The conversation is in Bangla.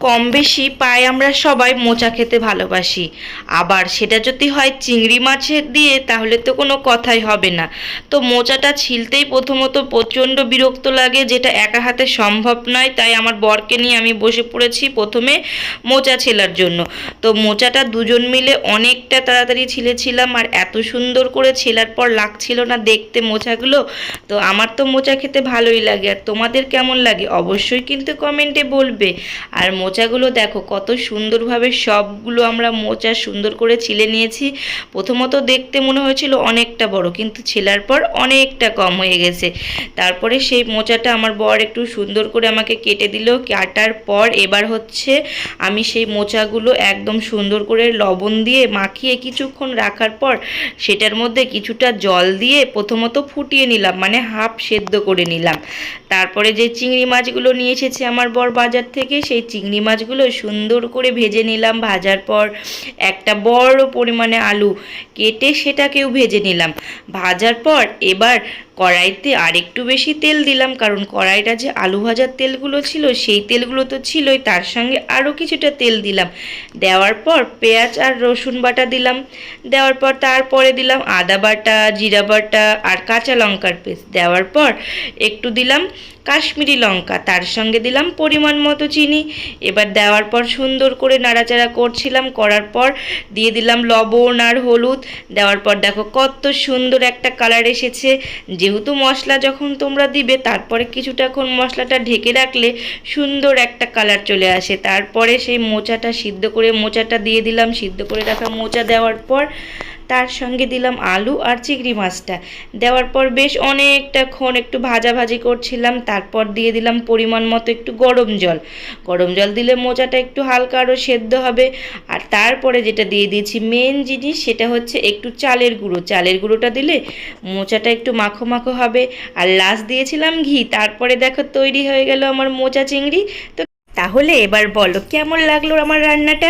কম বেশি প্রায় আমরা সবাই মোচা খেতে ভালোবাসি। আবার সেটা যদি হয় চিংড়ি মাছের দিয়ে তাহলে তো কোনো কথাই হবে না। তো মোচাটা ছিলতেই প্রথমত প্রচণ্ড বিরক্ত লাগে, যেটা একা হাতে সম্ভব নয়। তাই আমার বরকে নিয়ে আমি বসে পড়েছি প্রথমে মোচা ছেলার জন্য। তো মোচাটা দুজন মিলে অনেকটা তাড়াতাড়ি ছিলেছিলাম, আর এত সুন্দর করে ছেলার পর লাগছিল না দেখতে মোচাগুলো। তো আমার তো মোচা খেতে ভালোই লাগে, আর তোমাদের কেমন লাগে অবশ্যই কিন্তু কমেন্টে বলবে। আর মোচাগুলো দেখো কত সুন্দরভাবে সবগুলো আমরা মোচা সুন্দর করে ছিলে নিয়েছি। প্রথমত দেখতে মনে হয়েছিল অনেকটা বড়, কিন্তু ছেলার পর অনেকটা কম হয়ে গেছে। তারপরে সেই মোচাটা আমার বর একটু সুন্দর করে আমাকে কেটে দিল। কাটার পর এবার হচ্ছে আমি সেই মোচাগুলো একদম সুন্দর করে লবণ দিয়ে মাখিয়ে কিছুক্ষণ রাখার পর সেটার মধ্যে কিছুটা জল দিয়ে প্রথমত ফুটিয়ে নিলাম, মানে হাফ সেদ্ধ করে নিলাম। তারপরে যে চিংড়ি মাছগুলো নিয়ে এসেছে আমার বর বাজার থেকে, সেই চিংড়ি মাছগুলো সুন্দর করে ভেজে নিলাম। ভাজার পর একটা বড় পরিমাণে আলু কেটে সেটাকেও ভেজে নিলাম। ভাজার পর এবার কড়াইতে আর একটু বেশি তেল দিলাম, কারণ কড়াইটা যে আলু ভাজার তেলগুলো ছিল সেই তেলগুলো তো ছিলই, তার সঙ্গে আরও কিছুটা তেল দিলাম। দেওয়ার পর পেঁয়াজ আর রসুন বাটা দিলাম। দেওয়ার পর তারপরে দিলাম আদা বাটা, জিরা বাটা আর কাঁচা লঙ্কার পেস্ট। দেওয়ার পর একটু দিলাম কাশ্মীরি লঙ্কা, তার সঙ্গে দিলাম পরিমাণ মতো চিনি। এবার দেওয়ার পর সুন্দর করে নাড়াচাড়া করছিলাম, করার পর দিয়ে দিলাম লবণ আর হলুদ। দেওয়ার পর দেখো কত সুন্দর একটা কালার এসেছে। যেহেতু মশলা যখন তোমরা দিবে তারপরে কিছুটাক্ষণ মশলাটা ঢেকে রাখলে সুন্দর একটা কালার চলে আসে। তারপরে সেই মোচাটা সিদ্ধ করে মোচাটা দিয়ে দিলাম। সিদ্ধ করে রাখা মোচা দেওয়ার পর তার সঙ্গে দিলাম আলু আর চিংড়ি মাছটা। দেওয়ার পর বেশ অনেকটাক্ষণ একটু ভাজাভাজি করছিলাম। তারপর দিয়ে দিলাম পরিমাণ মতো একটু গরম জল। গরম জল দিলে মোচাটা একটু হালকা আরও সেদ্ধ হবে। আর তারপরে যেটা দিয়ে দিয়েছি মেন জিনিস, সেটা হচ্ছে একটু চালের গুঁড়ো। চালের গুঁড়োটা দিলে মোচাটা একটু মাখো মাখো হবে। আর লাস্ট দিয়েছিলাম ঘি। তারপরে দেখো তৈরি হয়ে গেল আমার মোচা চিংড়ি। তো তাহলে এবার বলো কেমন লাগলো আমার রান্নাটা।